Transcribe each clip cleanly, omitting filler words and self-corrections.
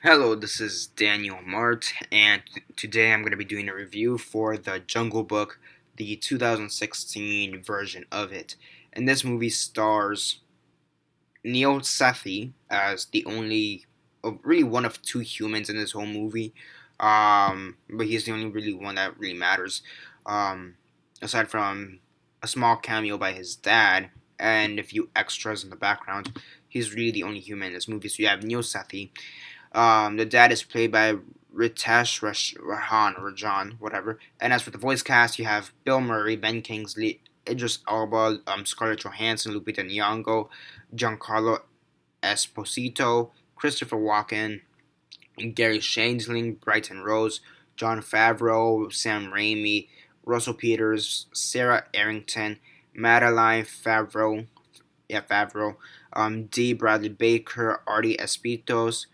Hello, this is Daniel Mart, and today I'm going to be doing a review for The Jungle Book, the 2016 version of it. And this movie stars Neil Sethi as the only, really one of two humans in this whole movie. But he's the only really one that really matters. Um, Aside from a small cameo by his dad and a few extras in the background, he's really the only human in this movie. So you have Neil Sethi. The dad is played by Rajan, whatever. And as for the voice cast, you have Bill Murray, Ben Kingsley, Idris Elba, Scarlett Johansson, Lupita Nyong'o, Giancarlo Esposito, Christopher Walken, Gary Shandling, Brighton Rose, John Favreau, Sam Raimi, Russell Peters, Sarah Arrington, Madeline Favreau, D. Bradley Baker, Artie Esposito,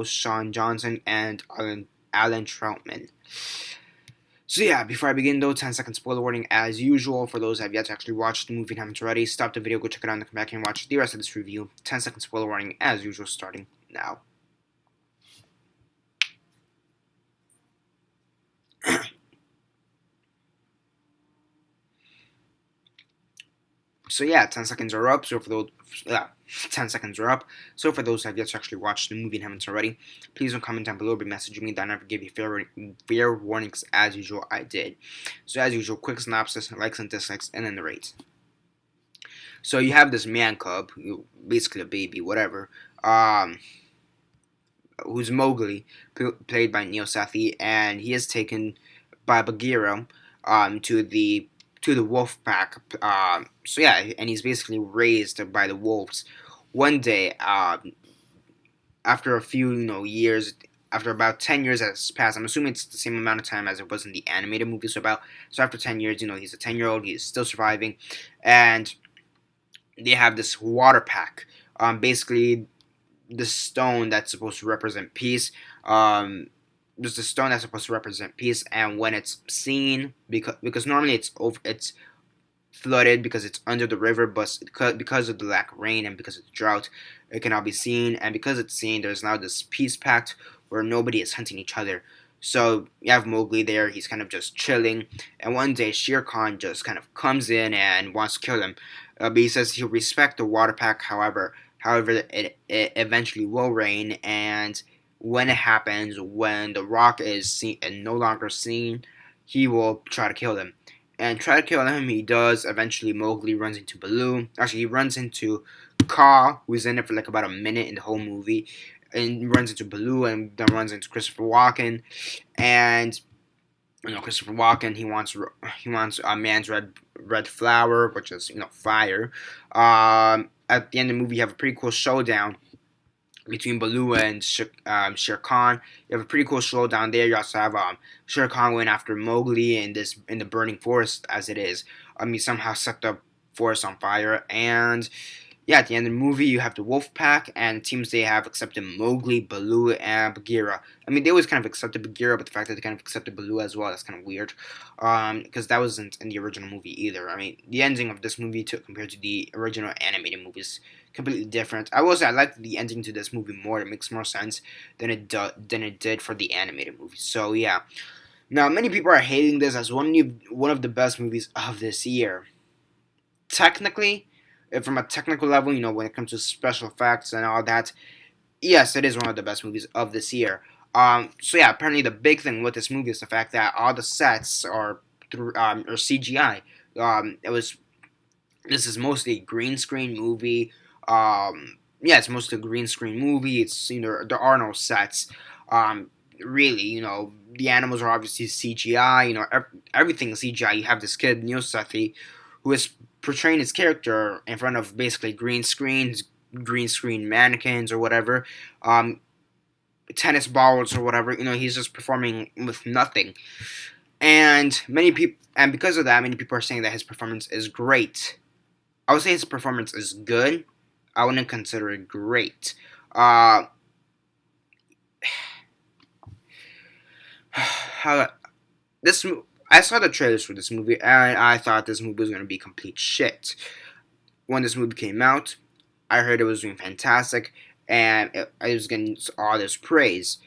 Sean Johnson, and Alan Troutman. So yeah, before I begin though, 10-second spoiler warning as usual. For those that have yet to actually watch the movie and haven't already, stop the video, go check it out, and come back and watch the rest of this review. 10-second spoiler warning as usual, starting now. So yeah, 10 seconds are up. 10 seconds are up. So for those who have yet to actually watch the movie and haven't already, please don't comment down below, but message me. That I never give you fair warnings as usual. I did. So as usual, quick synopsis, likes and dislikes, and then the rate. So you have this man cub, basically a baby, whatever, who's Mowgli, played by Neil Sethi, and he is taken by Bagheera to the wolf pack. So yeah, and he's basically raised by the wolves. One day, after a few years, after about 10 years has passed, I'm assuming it's the same amount of time as it was in the animated movie. So after 10 years, he's a 10-year-old. He's still surviving, and they have this water pack. Basically, the stone that's supposed to represent peace. There's the stone that's supposed to represent peace, and when it's seen, because normally it's flooded because it's under the river, but because of the lack of rain and because of the drought, it cannot be seen. And because it's seen, there's now this peace pact where nobody is hunting each other. So you have Mowgli there; he's kind of just chilling, and one day Shere Khan just kind of comes in and wants to kill him. But he says he'll respect the water pack, however, it eventually will rain, and when it happens, when the rock is seen and no longer seen, he will try to kill him. And try to kill him, he does. Eventually, Mowgli runs into Baloo. Actually, he runs into Kaa, who's in it for like about a minute in the whole movie, and runs into Baloo, and then runs into Christopher Walken. And Christopher Walken, he wants a man's red flower, which is fire. At the end of the movie, you have a pretty cool showdown between Baloo and Shere Khan. You have a pretty cool showdown there. You also have Shere Khan going after Mowgli in the burning forest as it is. He somehow set the forest on fire, and yeah, at the end of the movie, you have the wolf pack, and it seems they have accepted Mowgli, Baloo, and Bagheera. I mean, they always kind of accepted Bagheera, but the fact that they kind of accepted Baloo as well, that's kind of weird. Because that wasn't in the original movie either. I mean, the ending of this movie, compared to the original animated movies, completely different. I will say I like the ending to this movie more. It makes more sense than it did for the animated movie. So yeah. Now, many people are hating this as one of the best movies of this year. Technically, from a technical level, when it comes to special effects and all that, yes, it is one of the best movies of this year. So yeah, apparently the big thing with this movie is the fact that all the sets are CGI. It was This is mostly a green screen movie. Yeah, it's mostly a green screen movie. It's there are no sets. Really, the animals are obviously CGI. Everything is CGI. You have this kid Neil Sethi, who is portraying his character in front of basically green screens, green screen mannequins or whatever, tennis balls or whatever. He's just performing with nothing, and because of that, many people are saying that his performance is great. I would say his performance is good. I wouldn't consider it great. How this I saw the trailers for this movie, and I thought this movie was going to be complete shit. When this movie came out, I heard it was doing fantastic, and I was getting all this praise.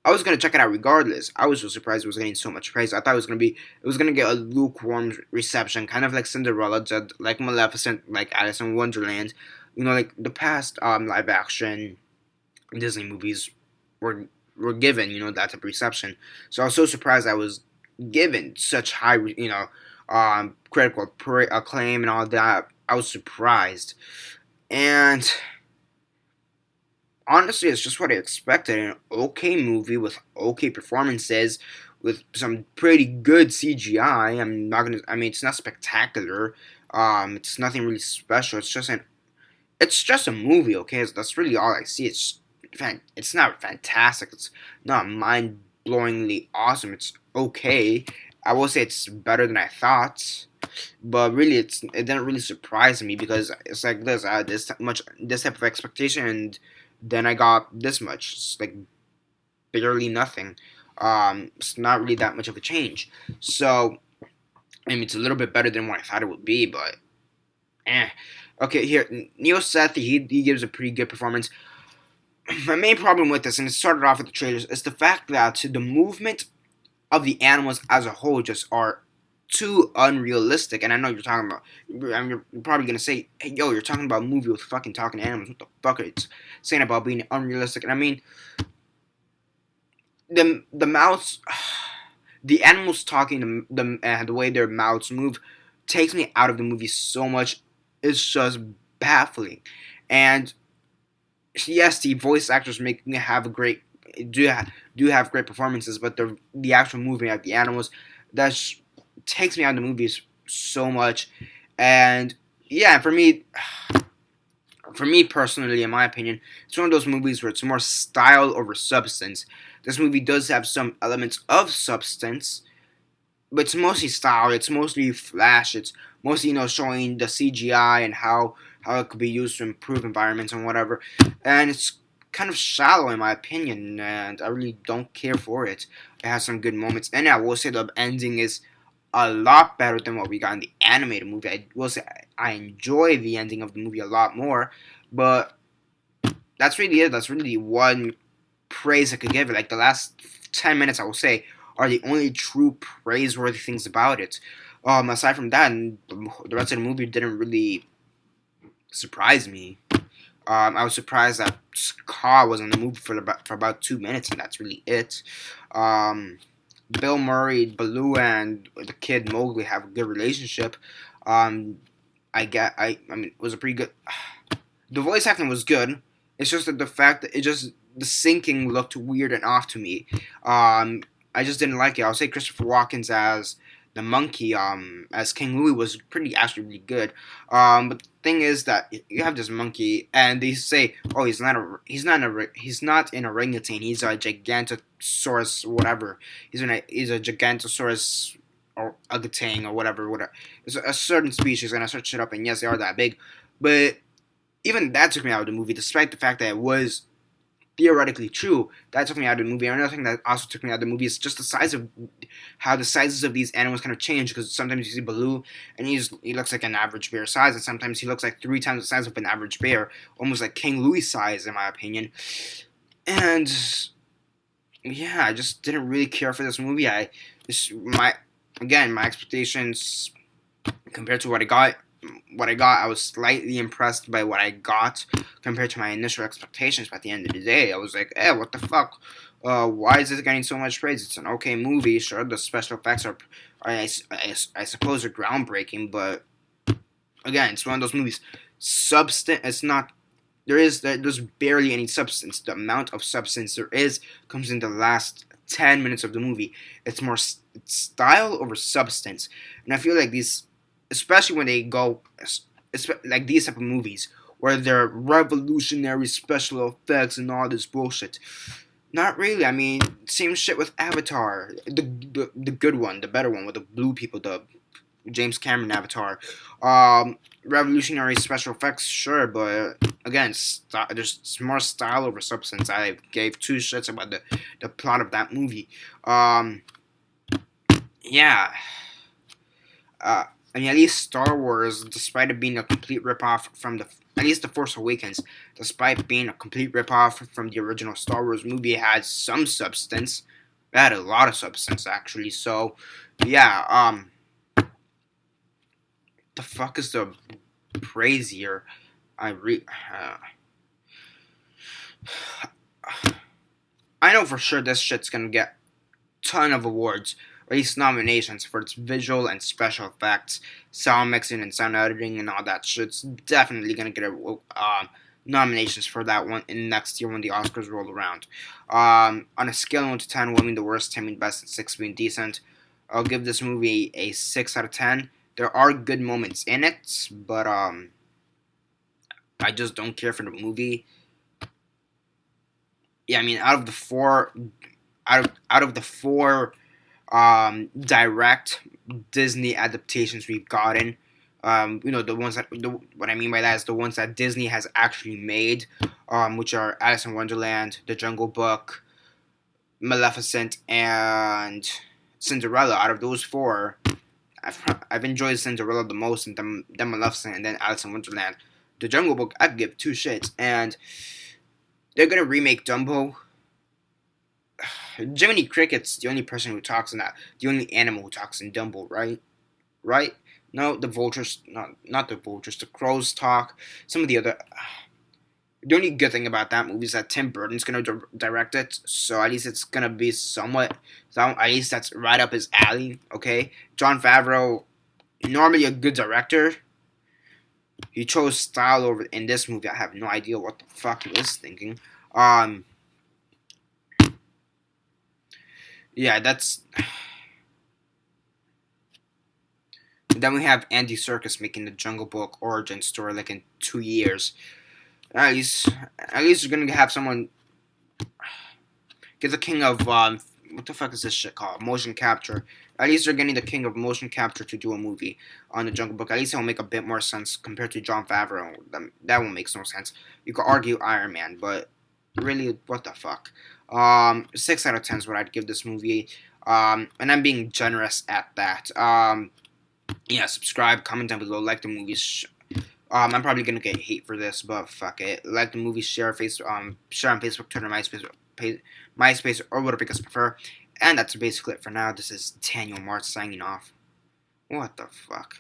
I was gonna check it out regardless. I was so surprised it was getting so much praise. I thought it was gonna get a lukewarm reception, kind of like Cinderella did, like Maleficent, like Alice in Wonderland. Like the past live action Disney movies were were given, that type of reception. So I was so surprised I was given such high, critical acclaim and all that. I was surprised, and honestly, it's just what I expected. An okay movie with okay performances, with some pretty good CGI. I'm not gonna. I mean, it's not spectacular. It's nothing really special. It's just a movie. Okay, so that's really all I see. It's not fantastic. It's not mind-blowingly awesome. It's okay. I will say it's better than I thought, but really, it didn't really surprise me because it's like this. I had this type of expectation, and then I got this much. It's like barely nothing. It's not really that much of a change. So, I mean, it's a little bit better than what I thought it would be, but eh. Okay, here, Neo Seth, he gives a pretty good performance. My main problem with this, and it started off with the trailers, is the fact that the movement of the animals as a whole just are too unrealistic. And I know you're talking about, you're probably gonna say, "Hey, yo, you're talking about a movie with fucking talking animals. What the fuck are you saying about being unrealistic?" And I mean, the mouths, the animals talking, the way their mouths move, takes me out of the movie so much. It's just baffling. And yes, the voice actors make me have a great do have great performances, but the actual movement of the animals that takes me out of the movies so much. And yeah, for me personally, in my opinion, it's one of those movies where it's more style over substance. This movie does have some elements of substance, but it's mostly style. It's mostly flash. It's mostly showing the CGI and how it could be used to improve environments and whatever. And it's kind of shallow in my opinion, and I really don't care for it. It has some good moments, and I will say the ending is a lot better than what we got in the animated movie. I will say I enjoy the ending of the movie a lot more, but that's really it. That's really the one praise I could give it. Like the last 10 minutes, I will say, are the only true praiseworthy things about it. Aside from that, the rest of the movie didn't really surprise me. I was surprised that Scar was in the movie for about 2 minutes, and that's really it. Um, Bill Murray, Baloo, and the kid Mowgli have a good relationship. Um, I mean, it was a pretty good. The voice acting was good. It's just that the fact that the syncing looked weird and off to me. I just didn't like it. I'll say Christopher Walken's as the monkey, as King Louie was actually really good. But the thing is that you have this monkey, and they say, oh, he's not an orangutan. He's a gigantosaurus, whatever. He's a gigantosaurus or orangutan or whatever. It's a certain species, and I searched it up, and yes, they are that big. But even that took me out of the movie, despite the fact that it was theoretically true. That took me out of the movie. Another thing that also took me out of the movie is just how the sizes of these animals kind of change. Because sometimes you see Baloo, and he looks like an average bear size, and sometimes he looks like 3 times the size of an average bear, almost like King Louie size, in my opinion. And yeah, I just didn't really care for this movie. My expectations compared to what I got, I was slightly impressed by what I got compared to my initial expectations. But at the end of the day, I was like, what the fuck? Why is this getting so much praise? It's an okay movie. Sure, the special effects I suppose, are groundbreaking, but again, it's one of those movies. It's not. There's barely any substance. The amount of substance there is comes in the last 10 minutes of the movie. It's more style over substance, and I feel like these, especially when they go, like these type of movies where they're revolutionary special effects and all this bullshit. Not really. I mean, same shit with Avatar, the good one, the better one with the blue people, the James Cameron Avatar. Revolutionary special effects, sure, but again, there's more style over substance. I gave two shits about the plot of that movie. Yeah. I mean, at least Star Wars, despite it being a complete ripoff from at least The Force Awakens, despite being a complete ripoff from the original Star Wars movie, had some substance. It had a lot of substance, actually. So, yeah, the fuck is the praise here? I know for sure this shit's gonna get ton of awards, or at least nominations for its visual and special effects, sound mixing and sound editing and all that shit. It's definitely gonna get nominations for that one in next year when the Oscars roll around. On a scale of 1 to 10, 1 being the worst, 10 being best, and 6 being decent, I'll give this movie a 6 out of 10. There are good moments in it, but I just don't care for the movie. Yeah, I mean, out of the four direct Disney adaptations we've gotten, the ones what I mean by that is the ones that Disney has actually made, which are Alice in Wonderland, The Jungle Book, Maleficent, and Cinderella. Out of those four, I've enjoyed Cinderella the most, and then Maleficent, and then Alice in Wonderland. The Jungle Book, I'd give two shits, and they're gonna remake Dumbo. Jiminy Cricket's the only person who talks in that, the only animal who talks in Dumbo, right? Right? No, the vultures, not the vultures, the crows talk. Some of the other. The only good thing about that movie is that Tim Burton's gonna direct it, so at least it's gonna be somewhat. So at least that's right up his alley. Okay, Jon Favreau, normally a good director. He chose style over in this movie. I have no idea what the fuck he was thinking. Yeah, that's. Then we have Andy Serkis making the Jungle Book origin story like in 2 years. At least you're gonna have someone get the king of what the fuck is this shit called? Motion capture. At least they're getting the king of motion capture to do a movie on the Jungle Book. At least it'll make a bit more sense compared to Jon Favreau. That one makes no sense. You could argue Iron Man, but really, what the fuck? 6 out of 10 is what I'd give this movie. And I'm being generous at that. Yeah, subscribe, comment down below, like the movies. I'm probably gonna get hate for this, but fuck it. Like the movie, share on Facebook, Twitter, MySpace, or whatever you guys prefer. And that's basically it for now. This is Daniel Mart signing off. What the fuck?